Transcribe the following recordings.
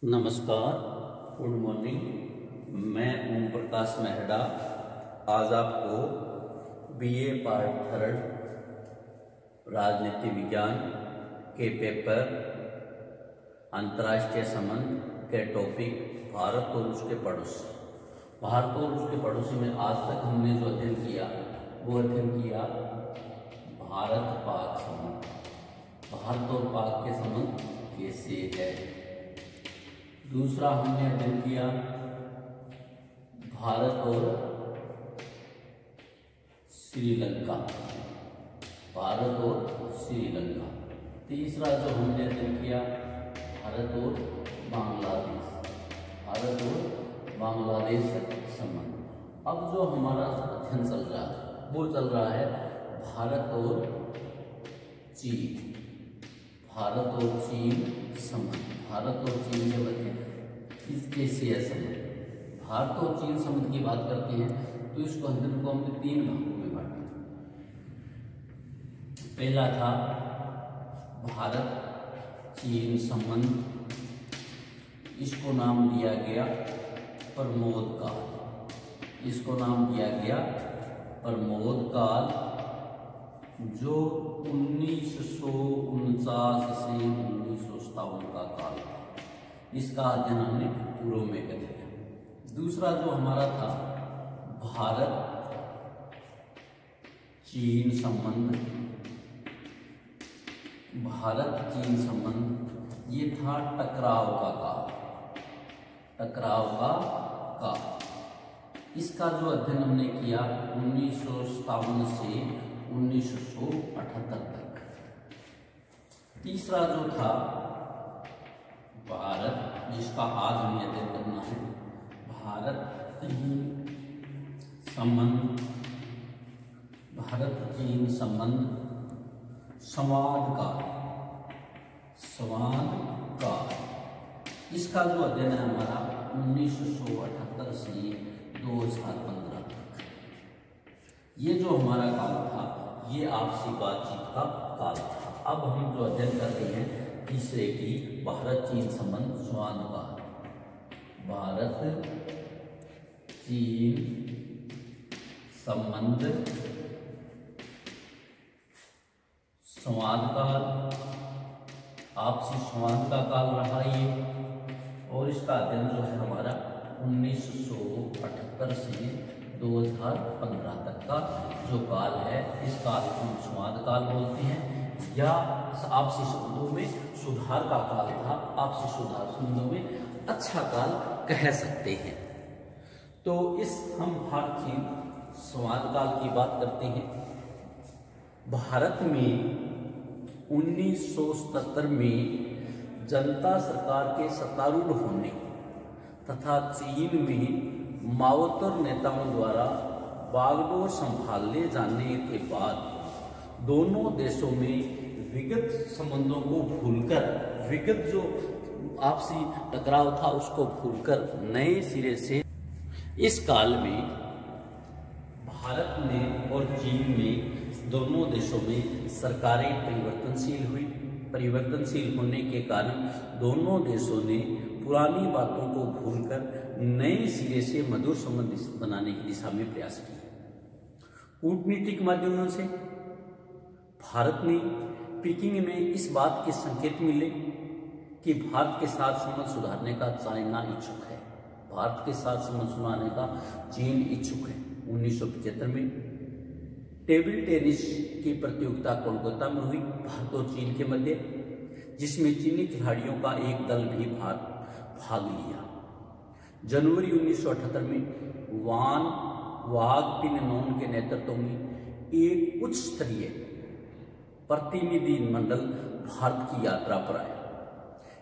नमस्कार, good morning. मैं ओम प्रकाश मेहरा आज आपको बीए पार्ट 3 राजनीति विज्ञान के पेपर अंतर्राष्ट्रीय संबंध के टॉपिक भारत और उसके पड़ोसी। भारत और उसके पड़ोसी में आज तक हमने जो अध्ययन किया वो अध्ययन किया भारत पाक संबंध। भारत और पाक के संबंध कैसे है। दूसरा हमने अध्ययन किया भारत और श्रीलंका। भारत और श्रीलंका। तीसरा जो हमने अध्ययन किया भारत और बांग्लादेश। भारत और बांग्लादेश संबंध। अब जो हमारा अध्ययन चल रहा है वो चल रहा है भारत और चीन। भारत और चीन संबंध। भारत और चीन के मध्य कैसे है संबंध। भारत और चीन संबंध की बात करते हैं तो इसको अध्ययन को हमने 3 भागों में बांटा। पहला था भारत चीन संबंध, इसको नाम दिया गया प्रमोद काल। इसको नाम दिया गया प्रमोद काल, जो 1949 से 1957 का काल था। इसका अध्ययन हमने पूर्व में कर लिया। दूसरा जो हमारा था भारत चीन संबंध। भारत चीन संबंध ये था टकराव का काल। टकराव का काल। इसका जो अध्ययन हमने किया 1957 से 1978 तक। तीसरा जो था भारत, जिसका आज हमें अध्ययन करना है, भारत चीन संबंध। भारत चीन संबंध संवाद काल। संवाद काल। इसका जो अध्ययन है हमारा 1978 से 2015 तक। ये जो हमारा काल था ये आपसी बातचीत का काल था। अब हम जो अध्ययन कर रहे हैं तीसरे की भारत चीन संबंध संवाद काल। भारत चीन संबंध संवाद काल। आपसी संवाद का काल रहा ये, और इसका अध्ययन जो है हमारा 1978 से 2015 तक का जो काल है, इस काल को हम संवाद काल बोलते हैं, या आपसी संबंधों में सुधार का काल था। आपसी सुधार संबंधों में अच्छा काल कह सकते हैं। तो इस हम भारत चीन संवाद काल की बात करते हैं। भारत में 1977 में जनता सरकार के सत्तारूढ़ होने तथा चीन में माओवादी नेताओं द्वारा बागडोर संभालने जाने के बाद दोनों देशों में विगत संबंधों को भूलकर, विगत जो आपसी टकराव था उसको भूलकर नए सिरे से इस काल में भारत में और चीन में दोनों देशों में सरकारें परिवर्तनशील हुई। परिवर्तनशील होने के कारण दोनों देशों ने पुरानी बातों को भूलकर नए सिरे से मधुर संबंध बनाने की दिशा में प्रयास किए। कूटनीतिक माध्यमों से भारत ने पीकिंग में इस बात के संकेत मिले कि भारत के साथ संबंध सुधारने का चाइना इच्छुक है। भारत के साथ संबंध सुधारने का चीन इच्छुक है। 1975 में टेबल टेनिस की प्रतियोगिता कोलकाता में हुई भारत और चीन के मध्य, जिसमें चीनी खिलाड़ियों का एक दल भी भाग लिया। जनवरी 1978 में वान वागपिननोन के नेतृत्व में एक उच्च स्तरीय प्रतिनिधि मंडल भारत की यात्रा पर आया।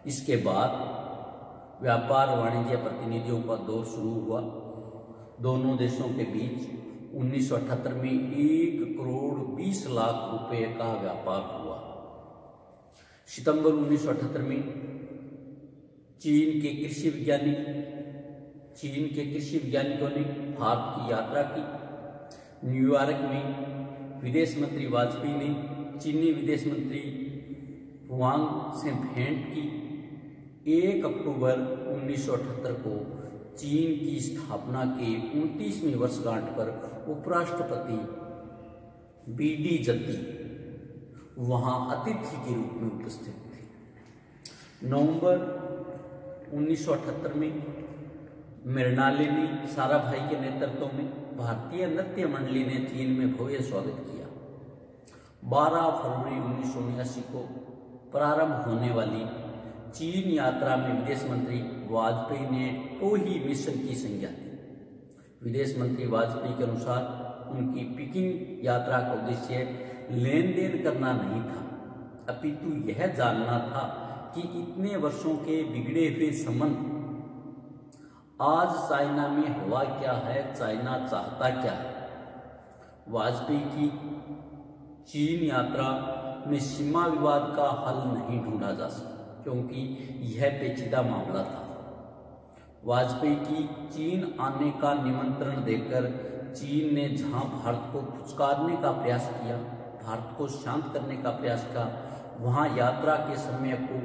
इसके बाद व्यापार वाणिज्य प्रतिनिधियों का दौर शुरू हुआ। दोनों देशों के बीच 1978 में 1 करोड़ 20 लाख रुपए का व्यापार हुआ। सितंबर 1978 में चीन के कृषि वैज्ञानिकों ने भारत की यात्रा की। न्यूयॉर्क में विदेश मंत्री वाजपेयी ने चीनी विदेश मंत्री हुआंग से भेंट की। 1 अक्टूबर 1978 को चीन की स्थापना के 29वीं वर्षगांठ पर उपराष्ट्रपति बीडी जत्ती वहां अतिथि के रूप में उपस्थित थे। नवंबर 1978 में मृणालिनी साराभाई के नेतृत्व में भारतीय नृत्य मंडली ने चीन में भव्य स्वागत किया। 12 फरवरी 1979 को प्रारंभ होने वाली चीन यात्रा में विदेश मंत्री वाजपेयी ने 2 ही मिशन की संज्ञा दी। विदेश मंत्री वाजपेयी के अनुसार उनकी पीकिंग यात्रा का उद्देश्य लेन देन करना नहीं था, अपितु यह जानना था कि इतने वर्षों के बिगड़े हुए संबंध आज चाइना में हुआ क्या है, चाइना चाहता क्या है। वाजपेयी की चीन यात्रा में सीमा विवाद का हल नहीं ढूंढा जा सका, क्योंकि यह पेचीदा मामला था। वाजपेयी की चीन आने का निमंत्रण देकर चीन ने जहां भारत को फुचकारने का प्रयास किया, भारत को शांत करने का प्रयास किया, वहां यात्रा के समय को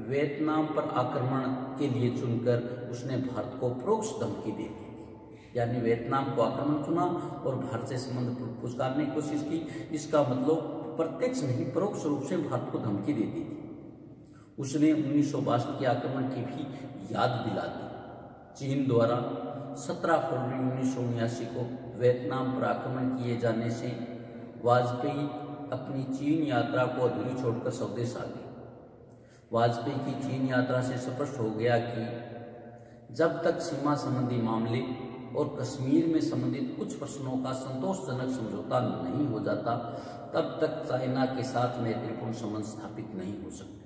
वियतनाम पर आक्रमण के लिए चुनकर उसने भारत को परोक्ष धमकी दे दी। यानी वियतनाम को आक्रमण चुना और भारत से संबंध फुचकारने की कोशिश की। इसका मतलब प्रत्यक्ष नहीं, परोक्ष रूप से भारत को धमकी दे दी थी। उसने 1962 के आक्रमण की भी याद दिला दी। चीन द्वारा 17 फरवरी 1979 को वियतनाम पर आक्रमण किए जाने से वाजपेयी अपनी चीन यात्रा को अधूरी छोड़कर स्वदेश आ गए। वाजपेयी की चीन यात्रा से स्पष्ट हो गया कि जब तक सीमा संबंधी मामले और कश्मीर में संबंधित कुछ प्रश्नों का संतोषजनक समझौता नहीं हो जाता, तब तक चाइना के साथ मैत्रीपूर्ण संबंध स्थापित नहीं हो सकते।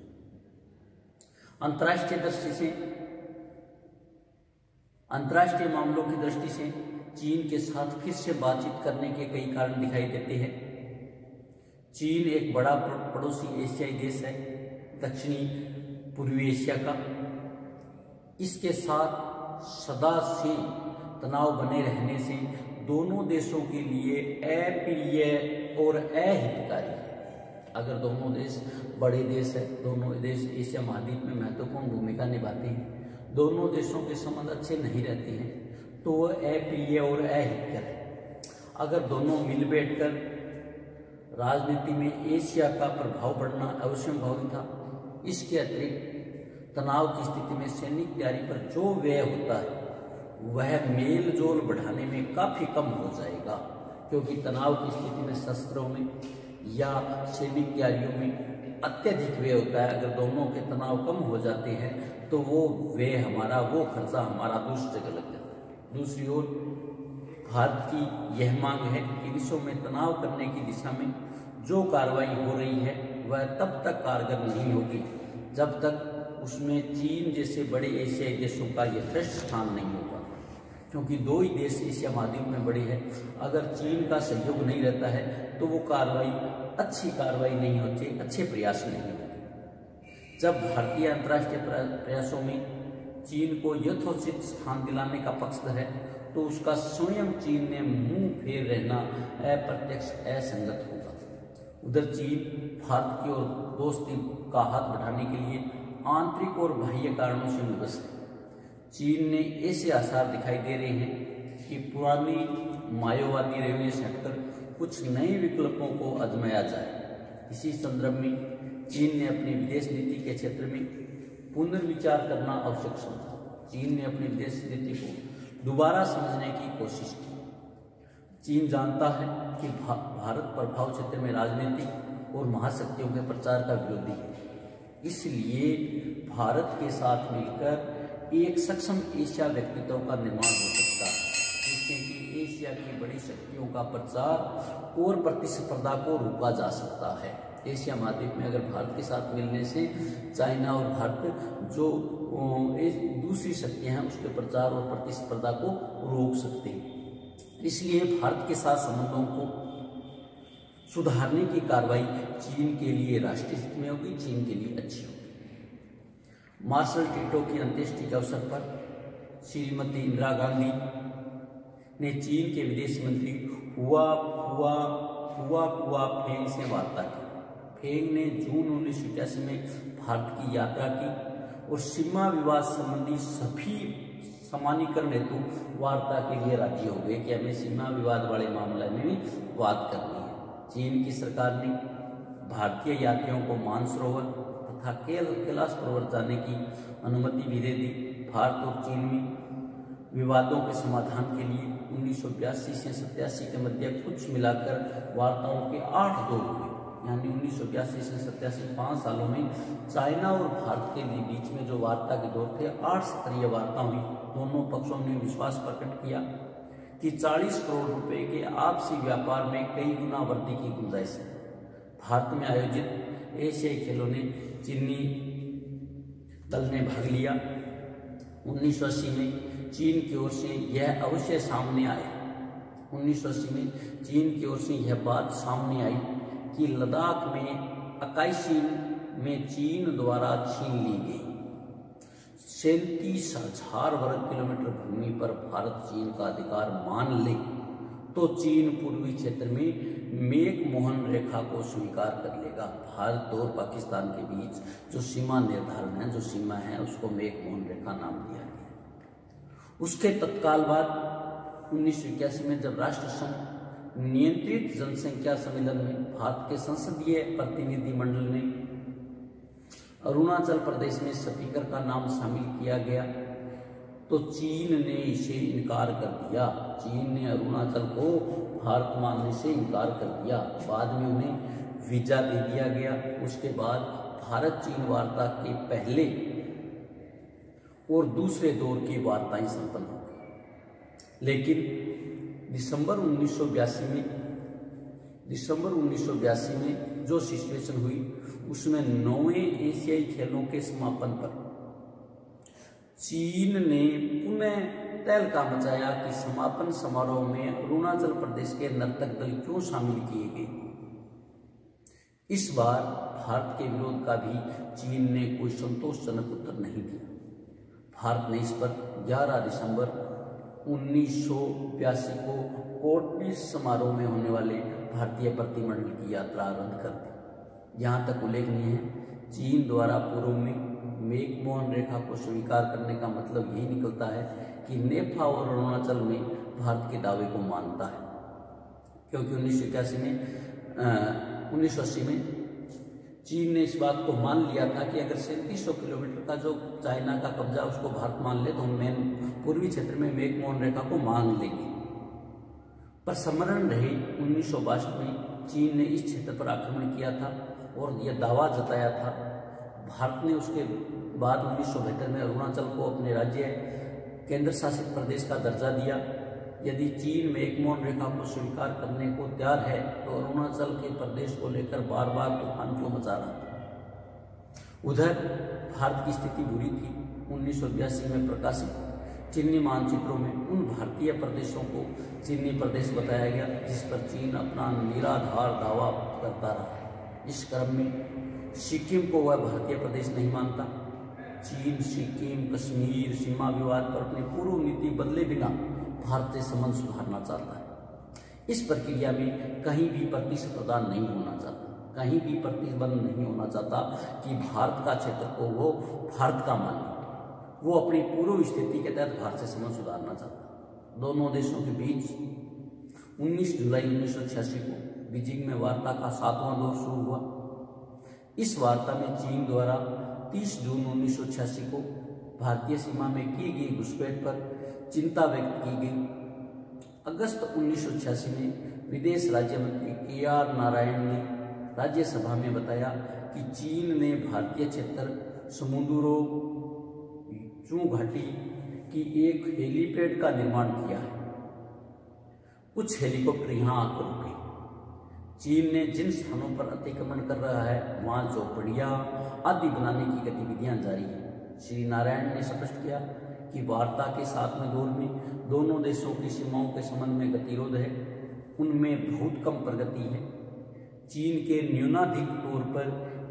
अंतर्राष्ट्रीय मामलों की दृष्टि से चीन के साथ फिर से बातचीत करने के कई कारण दिखाई देते हैं। चीन एक बड़ा पड़ोसी एशियाई देश है, दक्षिणी पूर्वी एशिया का। इसके साथ सदा से तनाव बने रहने से दोनों देशों के लिए अप्रिय और अहितकारी है। अगर दोनों देश बड़े देश है, दोनों देश एशिया महाद्वीप में महत्वपूर्ण भूमिका निभाते हैं, दोनों देशों के संबंध अच्छे नहीं रहते हैं, तो वह अप्रिय और अहितकर है। अगर दोनों मिल बैठकर राजनीति में एशिया का प्रभाव बढ़ना अवश्य भावी था। इसके अतिरिक्त तनाव की स्थिति में सैनिक तैयारी पर जो व्यय होता है वह मेल जोल बढ़ाने में काफी कम हो जाएगा, क्योंकि तनाव की स्थिति में शस्त्रों में या सैनिक तैयारियों में अत्यधिक व्यय होता है। अगर दोनों के तनाव कम हो जाते हैं तो वो व्यय हमारा, वो खर्चा हमारा दूसरी जगह लग जाता है। दूसरी ओर भारत की यह मांग है कि विश्व में तनाव करने की दिशा में जो कार्रवाई हो रही है वह तब तक कारगर नहीं होगी जब तक उसमें चीन जैसे बड़े एशियाई देशों का यथेष्ट स्थान नहीं होगा, क्योंकि 2 ही देश एशिया महाद्वीप में बड़े हैं। अगर चीन का सहयोग नहीं रहता है तो वो कार्रवाई अच्छी कार्रवाई नहीं होती, अच्छे प्रयास नहीं होते। जब भारतीय अंतर्राष्ट्रीय प्रयासों में चीन को यथोचित स्थान दिलाने का पक्षधर है तो उसका स्वयं चीन ने मुंह फेर रहना अप्रत्यक्ष असंगत होगा। उधर चीन भारत की ओर दोस्ती का हाथ बढ़ाने के लिए आंतरिक और बाह्य कारणों से विवश है। चीन ने ऐसे आसार दिखाई दे रहे हैं कि पुरानी मायावादी रवैये से हटकर कुछ नए विकल्पों को आजमाया जाए। इसी संदर्भ में चीन ने अपनी विदेश नीति के क्षेत्र में पुनर्विचार करना आवश्यक समझा। चीन ने अपनी विदेश नीति को दोबारा समझने की कोशिश की। चीन जानता है कि भारत प्रभाव क्षेत्र में राजनीतिक और महाशक्तियों के प्रचार का विरोधी है, इसलिए भारत के साथ मिलकर एक सक्षम एशिया व्यक्तित्व का निर्माण हो सकता है, जिससे कि एशिया की बड़ी शक्तियों का प्रचार और प्रतिस्पर्धा को रोका जा सकता है। एशिया महाद्वीप में अगर भारत के साथ मिलने से चाइना और भारत जो दूसरी शक्तियां हैं उसके प्रचार और प्रतिस्पर्धा को रोक सकते हैं। इसलिए भारत के साथ संबंधों को सुधारने की कार्रवाई चीन के लिए राष्ट्रीय हित में होगी, चीन के लिए अच्छी होगी। मार्शल टिटो की अंत्येष्टि के अवसर पर श्रीमती इंदिरा गांधी ने चीन के विदेश मंत्री हुआ फेंग से वार्ता की। फेंग ने जून 1981 में भारत की यात्रा की और सीमा विवाद संबंधी सभी समानीकरण हेतु वार्ता के लिए राजी हो गए कि हमें सीमा विवाद वाले मामले में भी बात करनी है। चीन की सरकार ने भारतीय यात्रियों को मानसरोवर तथा कैलाश पर्वत जाने की अनुमति भी दे दी। भारत और चीन में विवादों के समाधान के लिए 1982 से 87 के मध्य कुछ मिलाकर वार्ताओं के 8 दौर हुए। यानी 1982 से 87 5 सालों में चाइना और भारत के बीच में जो वार्ता के दौर थे 8 स्तरीय वार्ता हुई। दोनों पक्षों ने विश्वास प्रकट किया कि 40 करोड़ रुपए के आपसी व्यापार में कई गुना वृद्धि की गुंजाइश है। भारत में आयोजित एशियाई खेलों ने चीनी दल ने भाग लिया। 1980 में चीन की ओर से यह अवश्य सामने आया। 1980 में चीन की ओर से यह बात सामने आई कि लद्दाख में अकाईशीन में चीन द्वारा छीन ली गई 37,000 वर्ग किलोमीटर भूमि पर भारत चीन का अधिकार मान ले तो चीन पूर्वी क्षेत्र में मैकमोहन रेखा को स्वीकार कर लेगा। भारत और पाकिस्तान के बीच जो सीमा निर्धारण है, जो सीमा है, उसको मैकमोहन रेखा नाम दिया गया। उसके तत्काल बाद 1981 में जब राष्ट्र संघ नियंत्रित जनसंख्या सम्मेलन में भारत के संसदीय प्रतिनिधिमंडल ने अरुणाचल प्रदेश में स्पीकर का नाम शामिल किया गया तो चीन ने इसे इनकार कर दिया। चीन ने अरुणाचल को भारत मानने से इनकार कर दिया। बाद में उन्हें वीजा दे दिया गया। उसके बाद भारत चीन वार्ता के पहले और दूसरे दौर की वार्ताएं संपन्न हो गई। लेकिन दिसंबर 1982 में जो सिचुएशन हुई उसमें 9वें एशियाई खेलों के समापन पर चीन ने पुनः तहलका मचाया कि समापन समारोह में अरुणाचल प्रदेश के नर्तक दल क्यों शामिल किए गए। इस बार भारत के विरोध का भी चीन ने कोई संतोषजनक उत्तर नहीं दिया। भारत ने इस पर 11 दिसंबर 1982 को कोटपीस समारोह में होने वाले भारतीय प्रतिनिधिमंडल की यात्रा रद्द कर दी। यहाँ तक उल्लेखनीय है चीन द्वारा पूर्व में मैकमोहन रेखा को स्वीकार करने का मतलब यही निकलता है कि नेपाल और अरुणाचल में भारत के दावे को मानता है, क्योंकि 1980 में चीन ने इस बात को मान लिया था कि अगर 3700 किलोमीटर का जो चाइना का कब्जा उसको भारत मान ले तो हम पूर्वी क्षेत्र में मैकमोहन रेखा को मान लेंगे। पर स्मरण रहे 1962 में चीन ने इस क्षेत्र पर आक्रमण किया था और यह दावा जताया था। भारत ने उसके बाद 1972 में अरुणाचल को अपने राज्य केंद्र शासित प्रदेश का दर्जा दिया। यदि चीन मैकमोहन रेखा को स्वीकार करने को तैयार है तो अरुणाचल के प्रदेश को लेकर बार बार तूफान क्यों मचा रहा था। उधर भारत की स्थिति बुरी थी। 1982 में प्रकाशित चीनी मानचित्रों में उन भारतीय प्रदेशों को चीनी प्रदेश बताया गया जिस पर चीन अपना निराधार दावा करता रहा। इस क्रम में सिक्किम को वह भारतीय प्रदेश नहीं मानता। चीन सिक्किम कश्मीर सीमा विवाद पर अपनी पूर्व नीति बदले बिना भारत से संबंध सुधारना चाहता है। इस प्रक्रिया में कहीं भी प्रतिस्पर्धा नहीं होना चाहता, कहीं भी प्रतिबंध नहीं होना चाहता कि भारत का क्षेत्र को वो भारत का माने। वो अपनी पूर्व स्थिति के तहत भारत से संबंध सुधारना चाहता। दोनों देशों के बीच 19 जुलाई 1986 को बीजिंग में वार्ता का 7वां दौर शुरू हुआ। इस वार्ता में चीन द्वारा 30 जून 1986 को भारतीय सीमा में की गई घुसपैठ पर चिंता व्यक्त की गई। अगस्त 1986 में विदेश राज्य मंत्री KR नारायण ने राज्यसभा में बताया कि चीन ने भारतीय क्षेत्र समुद्रों चू घाटी की एक हेलीपैड का निर्माण किया है। कुछ हेलीकॉप्टर यहां आकर रुके। चीन ने जिन स्थानों पर अतिक्रमण कर रहा है वहां झोपड़ियां आदि बनाने की गतिविधियां जारी है। श्री नारायण ने स्पष्ट किया कि वार्ता के 7वें दौर में दोनों देशों की सीमाओं के संबंध में गतिरोध है, उनमें बहुत कम प्रगति है। चीन के न्यूनाधिक तौर पर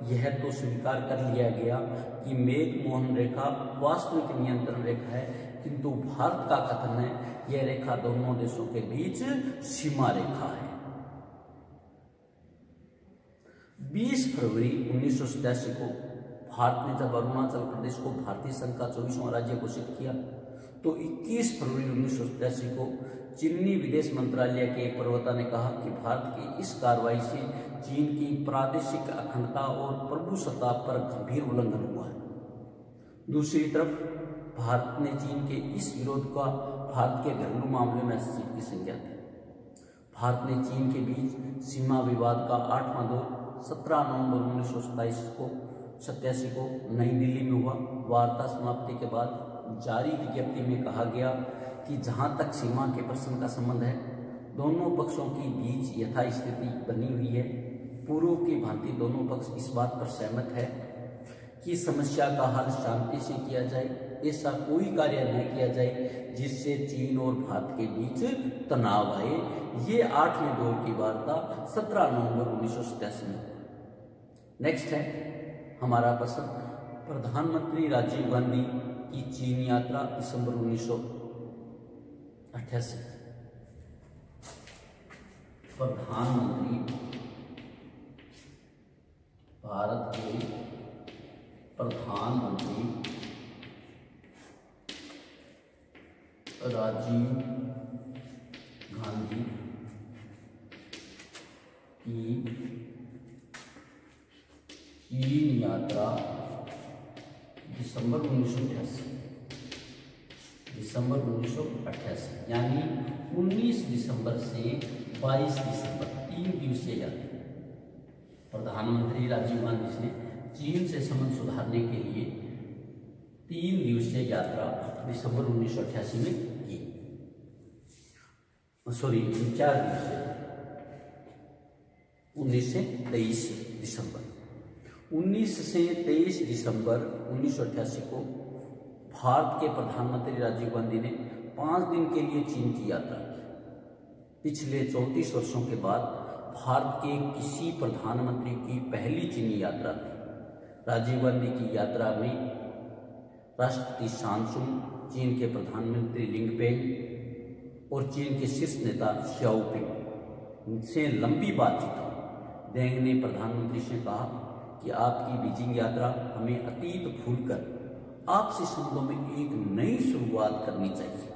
यह तो स्वीकार कर लिया गया कि मैकमोहन रेखा वास्तविक नियंत्रण रेखा है, किंतु भारत का कथन है यह रेखा दोनों देशों के बीच सीमा रेखा है। 20 फरवरी 1987 को भारत ने जब अरुणाचल प्रदेश को भारतीय संघ का 24वां राज्य घोषित किया तो 21 फरवरी 1987 को चीनी विदेश मंत्रालय के एक प्रवक्ता ने कहा कि भारत की इस कार्रवाई से चीन की प्रादेशिक अखंडता और प्रभुसत्ता पर गंभीर उल्लंघन हुआ है। दूसरी तरफ भारत ने चीन के इस विरोध का भारत के घरेलू मामले में हस्तक्षेप की संज्ञा दी। भारत ने चीन के बीच सीमा विवाद का 8वां दौर 17 नवंबर 1987 को नई दिल्ली में हुआ। वार्ता समाप्ति के बाद जारी विज्ञप्ति में कहा गया कि जहां तक सीमा के प्रश्न का संबंध है, दोनों पक्षों के बीच यथास्थिति बनी हुई है। पूर्व की भांति दोनों पक्ष इस बात पर सहमत है कि समस्या का हल शांति से किया जाए। ऐसा कोई कार्य न किया जाए जिससे चीन और भारत के बीच तनाव आए। ये 8वें दौर की वार्ता 17 नवंबर 1987 में। नेक्स्ट है हमारा प्रश्न, प्रधानमंत्री राजीव गांधी की चीन यात्रा दिसंबर 1988। प्रधानमंत्री भारत के प्रधानमंत्री राजीव गांधी की चीन यात्रा दिसंबर 1988 यानी 19 दिसंबर से 22 दिसंबर 3 दिवसीय यात्रा। प्रधानमंत्री राजीव गांधी ने चीन से संबंध सुधारने के लिए 3 दिवसीय यात्रा दिसंबर 1988 में की। 4 दिवसीय 19 से 23 दिसंबर 19 से 23 दिसंबर 1988 को भारत के प्रधानमंत्री राजीव गांधी ने 5 दिन के लिए चीन की यात्रा की। पिछले 34 वर्षों के बाद भारत के किसी प्रधानमंत्री की पहली चीनी यात्रा थी। राजीव गांधी की यात्रा में राष्ट्रपति शानचुंग, चीन के प्रधानमंत्री लिंगपेंग और चीन के शीर्ष नेता शाओपिंग से लंबी बातचीत हुई। देंग ने प्रधानमंत्री से कहा कि आपकी बीजिंग यात्रा हमें अतीत भूलकर आपसी संबंधों में एक नई शुरुआत करनी चाहिए।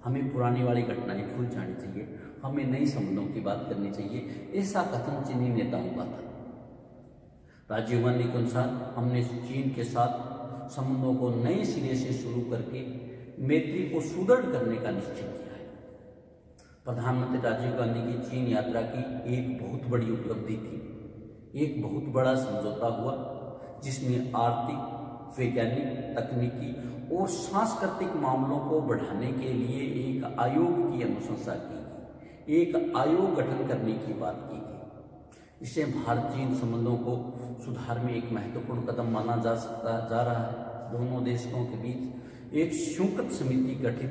हमें पुरानी वाली घटनाएं भूल जानी चाहिए, हमें नई संबंधों की बात करनी चाहिए। ऐसा कथन चीनी नेताओं का था। राजीव गांधी के अनुसार हमने चीन के साथ संबंधों को नए सिरे से शुरू करके मैत्री को सुदृढ़ करने का निश्चय किया है। प्रधानमंत्री राजीव गांधी की चीन यात्रा की एक बहुत बड़ी उपलब्धि थी। एक बहुत बड़ा समझौता हुआ जिसमें आर्थिक, वैज्ञानिक, तकनीकी और सांस्कृतिक मामलों को बढ़ाने के लिए एक आयोग की अनुशंसा की गई, एक आयोग गठन करने की बात की गई। इससे भारत चीन संबंधों को सुधार में एक महत्वपूर्ण कदम माना जा रहा है। दोनों देशों के बीच एक संयुक्त समिति गठित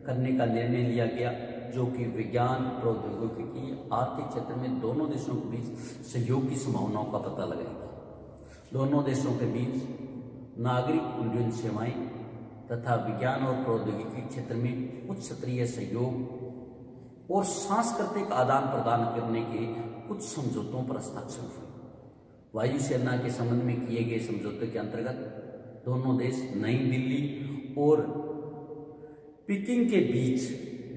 करने का निर्णय लिया गया जो कि विज्ञान, प्रौद्योगिकी, आर्थिक क्षेत्र में दोनों देशों के बीच सहयोग की संभावनाओं का पता लगाएगा। दोनों देशों के बीच नागरिक उड्डयन सेवाएं तथा विज्ञान और प्रौद्योगिकी क्षेत्र में उच्च स्तरीय सहयोग और सांस्कृतिक आदान प्रदान करने के कुछ समझौतों पर हस्ताक्षर हुए। वायुसेना के संबंध में किए गए समझौते के अंतर्गत दोनों देश नई दिल्ली और पीकिंग के बीच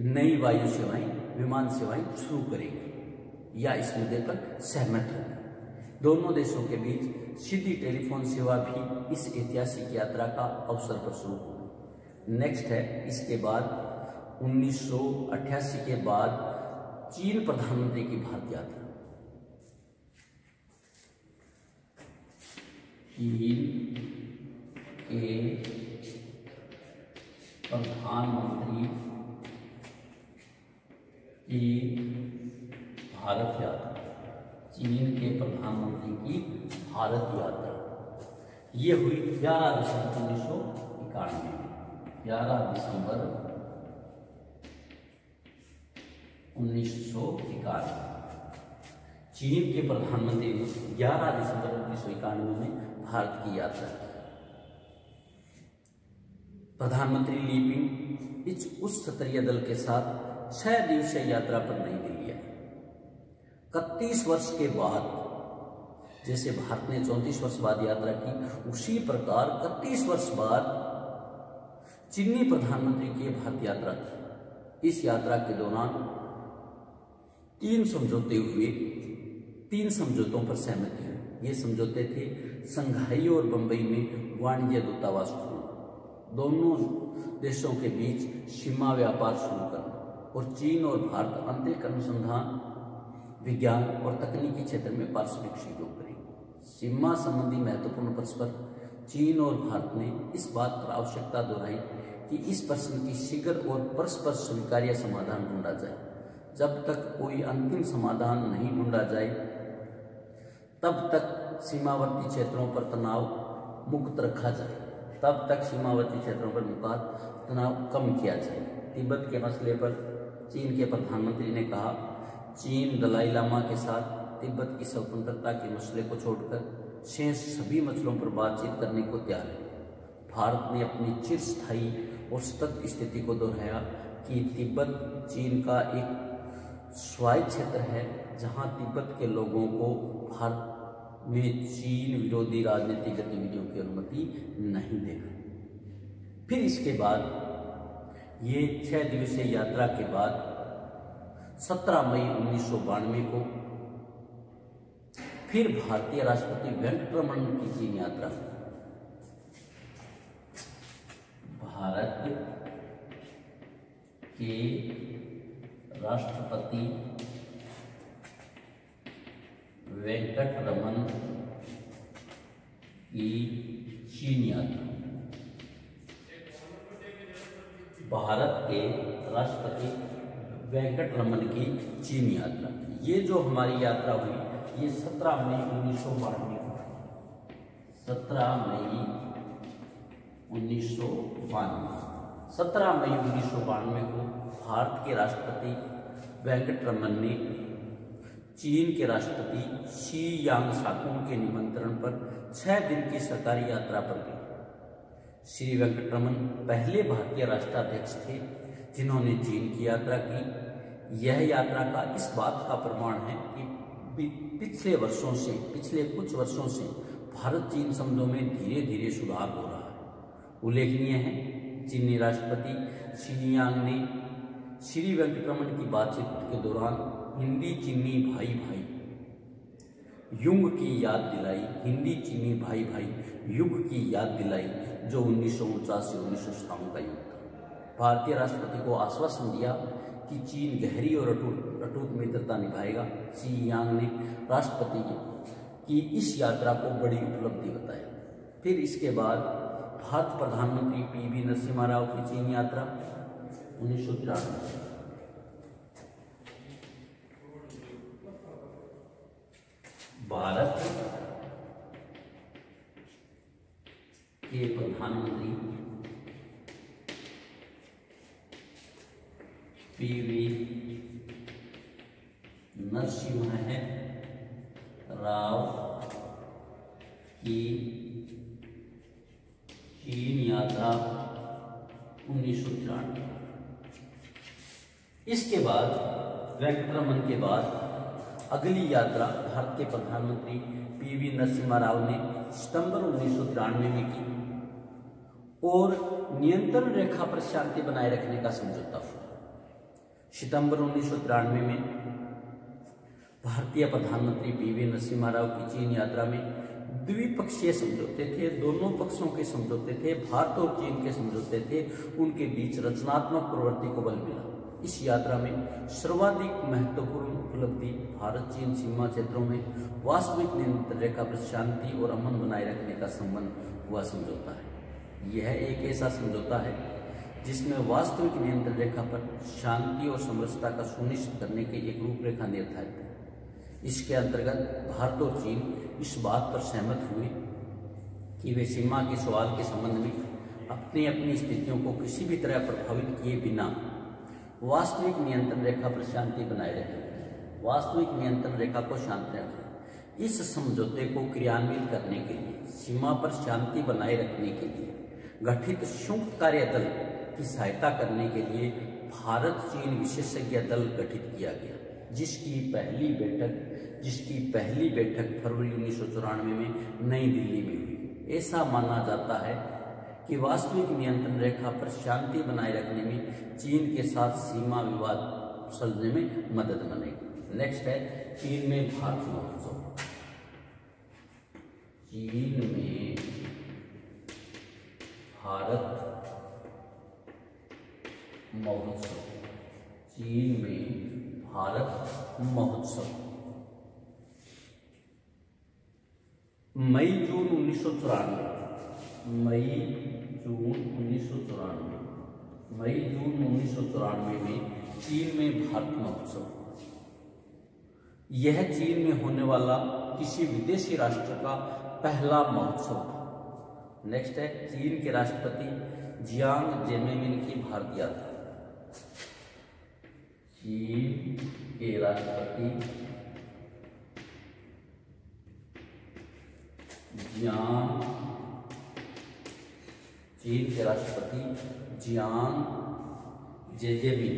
नई वायु सेवाएं, विमान सेवाएं शुरू करेंगे या इस मुद्दे पर सहमत होंगे। दोनों देशों के बीच सीधी टेलीफोन सेवा भी इस ऐतिहासिक यात्रा का अवसर पर शुरू होगी। नेक्स्ट है इसके बाद 1988 के बाद चीन प्रधानमंत्री की भारत यात्रा। चीन के प्रधानमंत्री की भारत यात्रा। चीन के प्रधानमंत्री की भारत यात्रा ये हुई 11 दिसंबर 1991। 11 दिसंबर 1991 चीन के प्रधानमंत्री ने 11 दिसंबर 1991 में भारत की यात्रा की। प्रधानमंत्री ली पिंग इस उच्च स्तरीय दल के साथ 6 दिवसीय यात्रा पर नई दिल्ली आए। 31 वर्ष के बाद जैसे भारत ने 34 वर्ष बाद यात्रा की, उसी प्रकार 31 वर्ष बाद चीनी प्रधानमंत्री की भारत यात्रा थी। इस यात्रा के दौरान 3 समझौते हुए, 3 समझौतों पर सहमति हुई। ये समझौते थे संघाई और बंबई में वाणिज्य दूतावास खोलना, दोनों देशों के बीच सीमा व्यापार शुरू करना, और चीन और भारत आंतरिक अनुसंधान, विज्ञान और तकनीकी क्षेत्र में पारस्परिक सहयोग करेंगे। सीमा संबंधी महत्वपूर्ण प्रश्न पर चीन और भारत ने इस बात पर आवश्यकता दोहराई कि इस प्रश्न की शीघ्र और परस्पर स्वीकार्य समाधान ढूंढा जाए। जब तक कोई अंतिम समाधान नहीं ढूंढा जाए, तब तक सीमावर्ती क्षेत्रों पर तनाव मुक्त रखा जाए, तब तक सीमावर्ती क्षेत्रों पर तनाव कम किया जाए। तिब्बत के मसले पर चीन के प्रधानमंत्री ने कहा, चीन दलाई लामा के साथ तिब्बत की स्वतंत्रता के मसले को छोड़कर शेष सभी मसलों पर बातचीत करने को तैयार है। भारत ने अपनी चिरस्थायी और सतत स्थिति को दोहराया कि तिब्बत चीन का एक स्वायत्त क्षेत्र है, जहां तिब्बत के लोगों को भारत में चीन विरोधी राजनीतिक गतिविधियों की अनुमति नहीं देगा। फिर इसके बाद ये 6 दिवसीय यात्रा के बाद 17 मई 1992 को फिर भारतीय राष्ट्रपति वेंकटरमन की चीन यात्रा। भारत के राष्ट्रपति वेंकटरमन की चीन यात्रा। भारत के राष्ट्रपति वेंकटरमन की चीन यात्रा, ये जो हमारी यात्रा हुई, ये 17 मई 1992 को, 17 मई 1992, 17 मई 1992 को भारत के राष्ट्रपति वेंकटरमन ने चीन के राष्ट्रपति शी यांगसाकुन के निमंत्रण पर 6 दिन की सरकारी यात्रा पर गए। श्री वेंकटरमन पहले भारतीय राष्ट्राध्यक्ष थे जिन्होंने चीन की यात्रा की। यह यात्रा का इस बात का प्रमाण है कि पिछले कुछ वर्षों से भारत चीन संबंधों में धीरे धीरे सुधार हो रहा है। उल्लेखनीय है, चीनी राष्ट्रपति शी यांग ने श्री वेंकटरमन की बातचीत के दौरान हिंदी चीनी भाई भाई युग की याद दिलाई, हिंदी चीनी भाई भाई युग की याद दिलाई, जो 1949 से 1957 का युग था। भारतीय राष्ट्रपति को आश्वासन दिया कि चीन गहरी और अटूट मित्रता निभाएगा। शी यांग ने राष्ट्रपति की इस यात्रा को बड़ी उपलब्धि बताया। फिर इसके बाद भारत प्रधानमंत्री पी.वी. नरसिम्हा राव की चीन यात्रा 1993। भारत के प्रधानमंत्री पी.वी. नरसिम्हा राव की चीन यात्रा 1993। इसके बाद वेंकटरमन के बाद अगली यात्रा भारत के प्रधानमंत्री पी.वी. नरसिम्हा राव ने सितंबर 1993 में की और नियंत्रण रेखा पर शांति बनाए रखने का समझौता हुआ। सितंबर 1993 में भारतीय प्रधानमंत्री पी.वी. नरसिम्हा राव की चीन यात्रा में द्विपक्षीय समझौते थे, दोनों पक्षों के समझौते थे, भारत और चीन के समझौते थे। उनके बीच रचनात्मक प्रवृत्ति को बल मिला। इस यात्रा में सर्वाधिक महत्वपूर्ण उपलब्धि भारत चीन सीमा क्षेत्रों में वास्तविक नियंत्रण रेखा पर शांति और अमन बनाए रखने का संबंध हुआ समझौता है। यह एक ऐसा समझौता है जिसमें वास्तविक नियंत्रण रेखा पर शांति और समरसता का सुनिश्चित करने की एक रूपरेखा निर्धारित है। इसके अंतर्गत भारत और चीन इस बात पर सहमत हुए कि वे सीमा के सवाल के संबंध में अपनी अपनी स्थितियों को किसी भी तरह प्रभावित किए बिना वास्तविक नियंत्रण रेखा पर शांति बनाए रखें, वास्तविक नियंत्रण रेखा को शांत रखें। इस समझौते को क्रियान्वित करने के लिए, सीमा पर शांति बनाए रखने के लिए गठित संयुक्त कार्य दल की सहायता करने के लिए भारत चीन विशेषज्ञ दल गठित किया गया। जिसकी पहली बैठक फरवरी 1994 में नई दिल्ली में हुई। ऐसा माना जाता है कि वास्तविक नियंत्रण रेखा पर शांति बनाए रखने में चीन के साथ सीमा विवाद सुलझने में मदद मिलेगी। नेक्स्ट है चीन में भारत महोत्सव। चीन में भारत महोत्सव। चीन में भारत महोत्सव मई जून 1994 में चीन में भारत महोत्सव। यह चीन में होने वाला किसी विदेशी राष्ट्र का पहला महोत्सव था। नेक्स्ट है चीन के राष्ट्रपति जियांग जेमिन की भारत यात्रा। चीन के राष्ट्रपति जियांग जेजेमिन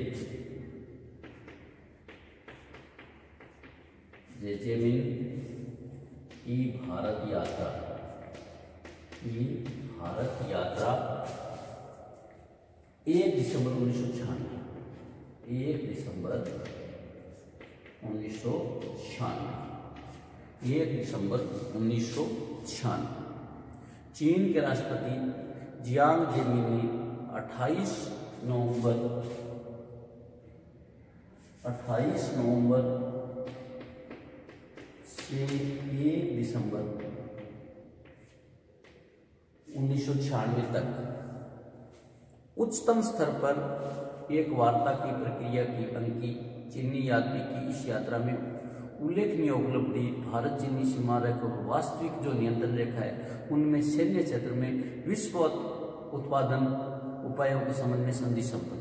की भारत यात्रा 1 दिसंबर 1996। चीन के राष्ट्रपति जियांग जेमिन ने 28 नवंबर 1 दिसंबर 1996 तक उच्चतम स्तर पर एक वार्ता की प्रक्रिया की अंकी। चीनी यात्री की इस यात्रा में उल्लेखनीय उपलब्धि भारत चीनी सीमा रेखा और वास्तविक जो नियंत्रण रेखा है उनमें सैन्य क्षेत्र में विश्व उत्पादन उपायों के संबंध में संधि संपन्न।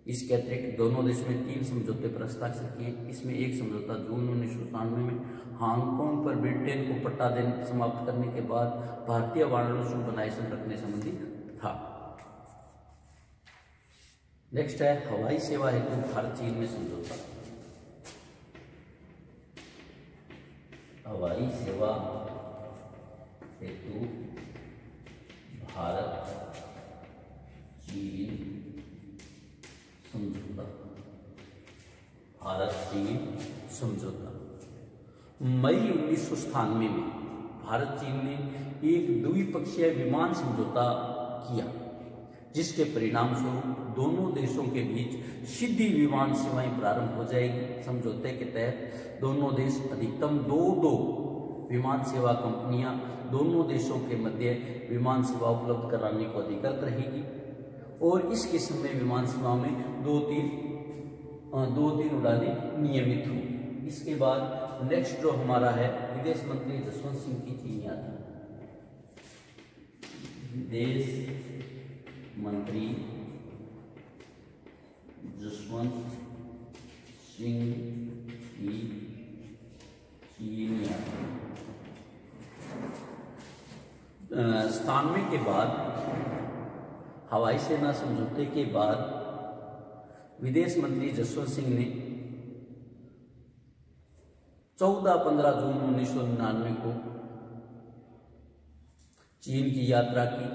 इसके अतिरिक्त दोनों देश में 3 समझौते पर हस्ताक्षर किए। इसमें एक समझौता जून 1997 में हांगकांग पर ब्रिटेन को पट्टा देने समाप्त करने के बाद भारतीय वाणिज्य बनाए रखने संबंधी था। नेक्स्ट है हवाई सेवा हेतु भारत चीन में समझौता। हवाई सेवा हेतु भारत चीन समझौता। मई 1997 में भारत चीन ने एक द्विपक्षीय विमान समझौता किया, जिसके परिणाम स्वरूप दोनों देशों के बीच सीधी विमान सेवाएं प्रारंभ हो जाएगी। समझौते के तहत दोनों देश अधिकतम दो विमान सेवा कंपनियां दोनों देशों के मध्य विमान सेवा उपलब्ध कराने को अधिकृत रहेगी और इस किस्म में विमान सेवा में दो तीन उड़ानें नियमित होंगी। इसके बाद नेक्स्ट जो हमारा है विदेश मंत्री जसवंत सिंह की चीन यात्रा। विदेश मंत्री जसवंत सिंह की चीन यात्रा 97 के बाद हवाई सेना समझौते के बाद विदेश मंत्री जसवंत सिंह ने 14-15 जून 1999 को चीन की यात्रा की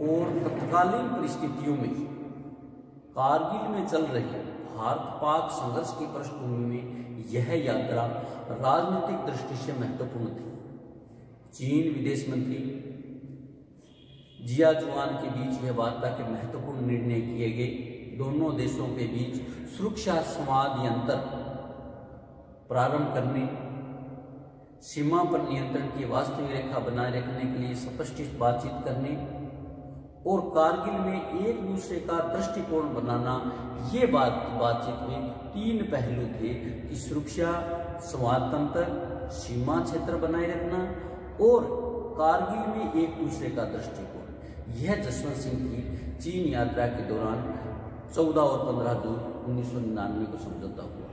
और तत्कालीन परिस्थितियों में कारगिल में चल रही भारत पाक संघर्ष की पृष्ठभूमि में यह यात्रा राजनीतिक दृष्टि से महत्वपूर्ण थी। चीन विदेश मंत्री जिया जुआन के बीच यह वार्ता के महत्वपूर्ण निर्णय किए गए। दोनों देशों के बीच सुरक्षा संवाद यंत्र प्रारंभ करने, सीमा पर नियंत्रण की वास्तविक रेखा बनाए रखने के लिए स्पष्ट बातचीत करने और कारगिल में एक दूसरे का दृष्टिकोण बनाना, ये बातचीत में 3 पहलू थे कि सुरक्षा संवाद तंत्र, सीमा क्षेत्र बनाए रखना और कारगिल में एक दूसरे का दृष्टिकोण। यह जसवंत सिंह की चीन यात्रा के दौरान 14 और 15 जून 1999 को समझौता हुआ।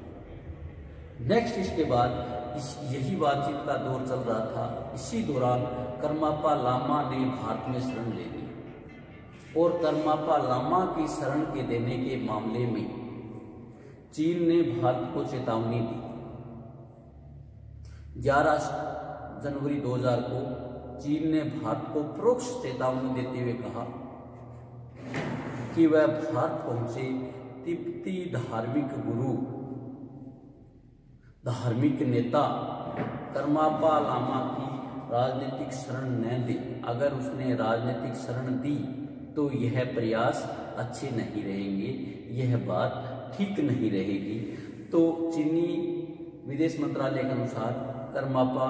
नेक्स्ट इसके बाद यही बातचीत का दौर चल रहा था। इसी दौरान करमापा लामा ने भारत में शरण ले ली और करमापा लामा की शरण के देने के मामले में चीन ने भारत को चेतावनी दी। 11 जनवरी 2000 को चीन ने भारत को परोक्ष चेतावनी देते हुए कहा कि वह भारत पहुंचे तिब्बती धार्मिक गुरु, धार्मिक नेता करमापा लामा की राजनीतिक शरण न दे। अगर उसने राजनीतिक शरण दी तो यह प्रयास अच्छे नहीं रहेंगे, यह बात ठीक नहीं रहेगी। तो चीनी विदेश मंत्रालय के अनुसार करमापा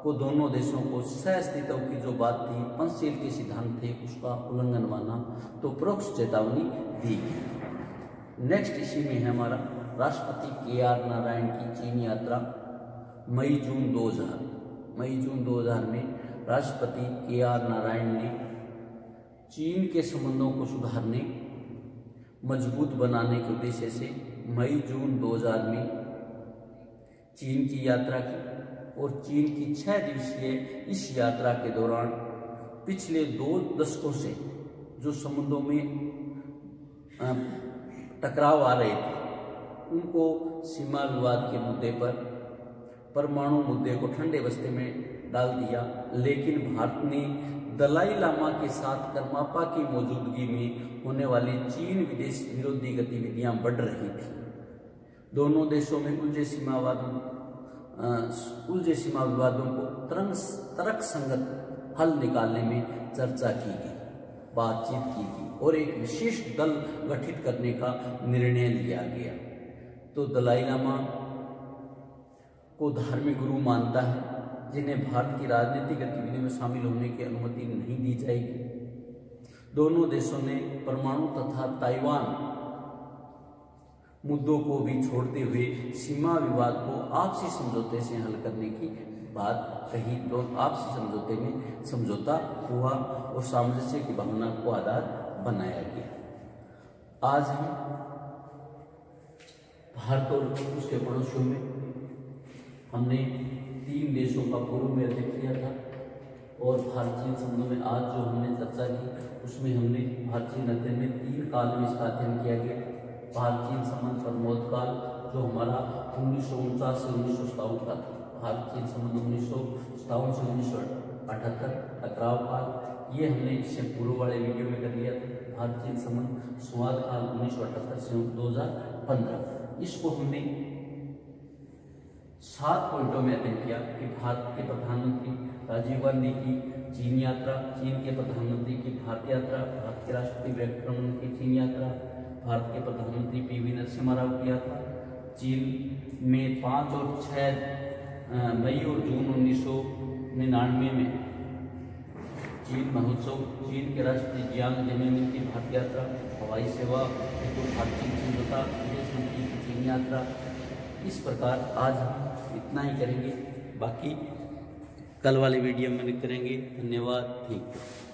को दोनों देशों को सहअस्तित्व की जो बात थी, पंचशील के सिद्धांत थे, उसका उल्लंघन माना तो परोक्ष चेतावनी दी गई। नेक्स्ट इसी में है हमारा राष्ट्रपति KR नारायण की चीन यात्रा मई-जून 2000 में राष्ट्रपति KR नारायण ने चीन के संबंधों को सुधारने, मजबूत बनाने के उद्देश्य से मई-जून 2000 में चीन की यात्रा की और चीन की 6 दिवसीय इस यात्रा के दौरान पिछले 2 दशकों से जो संबंधों में टकराव आ रहे थे उनको सीमा विवाद के मुद्दे पर, परमाणु मुद्दे को ठंडे बस्ते में डाल दिया। लेकिन भारत ने दलाई लामा के साथ करमापा की मौजूदगी में होने वाली चीन विदेश विरोधी गतिविधियां बढ़ रही थी। दोनों देशों में उलझे सीमा विवादों को तर्क संगत हल निकालने में चर्चा की गई, बातचीत की गई और एक विशेष दल गठित करने का निर्णय लिया गया। तो दलाई लामा को धार्मिक गुरु मानता है, जिन्हें भारत की राजनीतिक गतिविधियों में शामिल होने की अनुमति नहीं दी जाएगी। दोनों देशों ने परमाणु तथा ताइवान मुद्दों को भी छोड़ते हुए सीमा विवाद को आपसी समझौते से हल करने की बात कही। तो आपसी समझौते में समझौता हुआ और सामंजस्य की भावना को आधार बनाया गया। आज हम भारत और उसके पड़ोसियों में हमने 3 देशों का पूर्व में अध्ययन किया था और भारत चीन संबंधों में आज जो हमने चर्चा की उसमें हमने भारत चीन अध्ययन में 3 काल में इसका अध्ययन किया गया। भारत चीन संबंध प्रमोद काल जो हमारा 1949 से 1957 का था, भारत चीन संबंध 1957 से 1978 टकराव काल, ये हमने इससे पूर्व वाले वीडियो में कर लिया था। भारत चीन संबंध संवाद काल 1978 से 2015, इसको हमने 7 पॉइंटों में अध्ययन किया कि भारत के प्रधानमंत्री राजीव गांधी की चीन यात्रा, चीन के प्रधानमंत्री की भारत यात्रा, भारत के राष्ट्रपति वेंकटरमन की चीन यात्रा, भारत के प्रधानमंत्री PV नरसिम्हा राव की यात्रा, चीन में 5 और 6 मई और जून 1999 में चीन महोत्सव, चीन के राष्ट्रपति जियांग जेमिन की भारत यात्रा, हवाई सेवा, भारत चीन समझौता, विदेश मंत्री की चीन यात्रा। इस प्रकार आज हम इतना ही करेंगे, बाकी कल वाले वीडियो में करेंगे। धन्यवाद। ठीक है।